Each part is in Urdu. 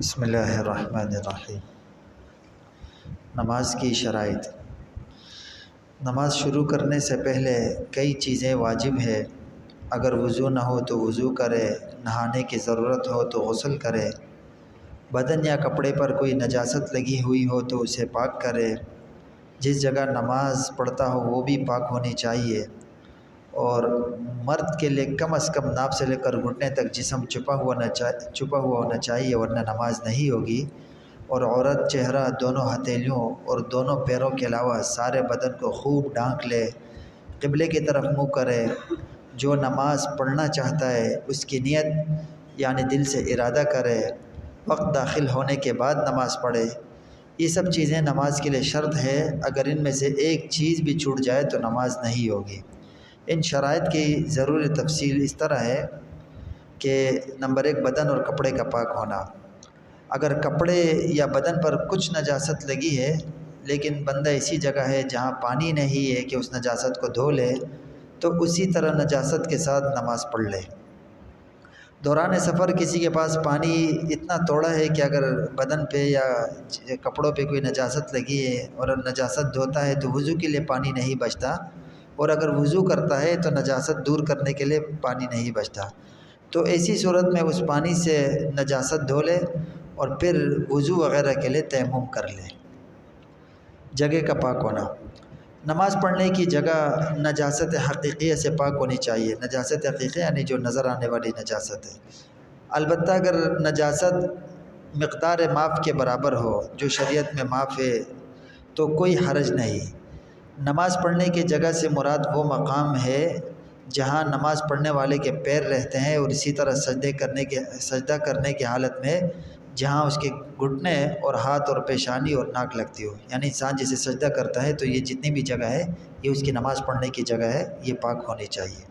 بسم اللہ الرحمن الرحیم۔ نماز کی شرائط۔ نماز شروع کرنے سے پہلے کئی چیزیں واجب ہے۔ اگر وضو نہ ہو تو وضو کرے، نہانے کی ضرورت ہو تو غسل کرے، بدن یا کپڑے پر کوئی نجاست لگی ہوئی ہو تو اسے پاک کرے، جس جگہ نماز پڑھتا ہو وہ بھی پاک ہونی چاہیے، اور مرد کے لیے کم از کم ناف سے لے کر گھٹنے تک جسم چھپا ہوا ہونا چاہیے ورنہ نماز نہیں ہوگی، اور عورت چہرہ، دونوں ہتھیلیوں اور دونوں پیروں کے علاوہ سارے بدن کو خوب ڈھانک لے، قبلے کی طرف منہ کرے، جو نماز پڑھنا چاہتا ہے اس کی نیت یعنی دل سے ارادہ کرے، وقت داخل ہونے کے بعد نماز پڑھے۔ یہ سب چیزیں نماز کے لیے شرط ہے، اگر ان میں سے ایک چیز بھی چھوٹ جائے تو نماز نہیں ہوگی۔ ان شرائط کی ضروری تفصیل اس طرح ہے کہ نمبر 1، بدن اور کپڑے کا پاک ہونا۔ اگر کپڑے یا بدن پر کچھ نجاست لگی ہے لیکن بندہ اسی جگہ ہے جہاں پانی نہیں ہے کہ اس نجاست کو دھو لے، تو اسی طرح نجاست کے ساتھ نماز پڑھ لے۔ دوران سفر کسی کے پاس پانی اتنا توڑا ہے کہ اگر بدن پہ یا کپڑوں پہ کوئی نجاست لگی ہے اور نجاست دھوتا ہے تو وضو کے لیے پانی نہیں بچتا، اور اگر وضو کرتا ہے تو نجاست دور کرنے کے لیے پانی نہیں بچتا، تو ایسی صورت میں اس پانی سے نجاست دھو لے اور پھر وضو وغیرہ کے لیے تیمم کر لے۔ جگہ کا پاک ہونا۔ نماز پڑھنے کی جگہ نجاست حقیقیہ سے پاک ہونی چاہیے۔ نجاست حقیقیہ یعنی جو نظر آنے والی نجاست ہے۔ البتہ اگر نجاست مقدار معاف کے برابر ہو جو شریعت میں معاف ہے تو کوئی حرج نہیں۔ نماز پڑھنے کی جگہ سے مراد وہ مقام ہے جہاں نماز پڑھنے والے کے پیر رہتے ہیں، اور اسی طرح سجدہ کرنے کی حالت میں جہاں اس کے گھٹنے اور ہاتھ اور پیشانی اور ناک لگتی ہو، یعنی انسان جسے سجدہ کرتا ہے تو یہ جتنی بھی جگہ ہے یہ اس کی نماز پڑھنے کی جگہ ہے، یہ پاک ہونی چاہیے۔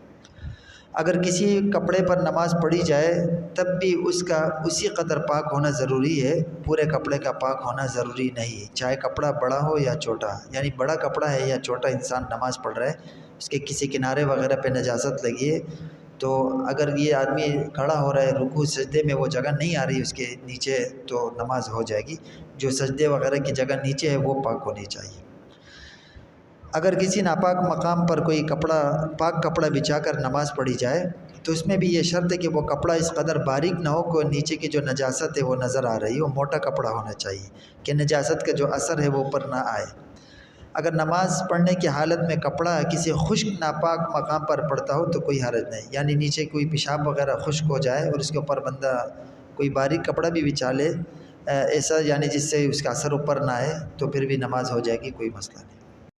اگر کسی کپڑے پر نماز پڑھی جائے تب بھی اس کا اسی قدر پاک ہونا ضروری ہے، پورے کپڑے کا پاک ہونا ضروری نہیں، چاہے کپڑا بڑا ہو یا چھوٹا، یعنی بڑا کپڑا ہے یا چھوٹا انسان نماز پڑھ رہا ہے، اس کے کسی کنارے وغیرہ پہ نجاست لگی ہے تو اگر یہ آدمی کھڑا ہو رہا ہے رکوع سجدے میں وہ جگہ نہیں آ رہی اس کے نیچے تو نماز ہو جائے گی، جو سجدے وغیرہ کی جگہ نیچے ہے وہ پاک ہونی چاہیے۔ اگر کسی ناپاک مقام پر کوئی پاک کپڑا بچھا کر نماز پڑھی جائے تو اس میں بھی یہ شرط ہے کہ وہ کپڑا اس قدر باریک نہ ہو کہ نیچے کی جو نجاست ہے وہ نظر آ رہی ہو، موٹا کپڑا ہونا چاہیے کہ نجاست کا جو اثر ہے وہ اوپر نہ آئے۔ اگر نماز پڑھنے کی حالت میں کپڑا کسی خشک ناپاک مقام پر پڑتا ہو تو کوئی حرج نہیں، یعنی نیچے کوئی پیشاب وغیرہ خشک ہو جائے اور اس کے اوپر بندہ کوئی باریک کپڑا بھی بچھا لے ایسا، یعنی جس سے اس کا اثر اوپر نہ آئے، تو پھر بھی نماز ہو جائے گی، کوئی مسئلہ نہیں۔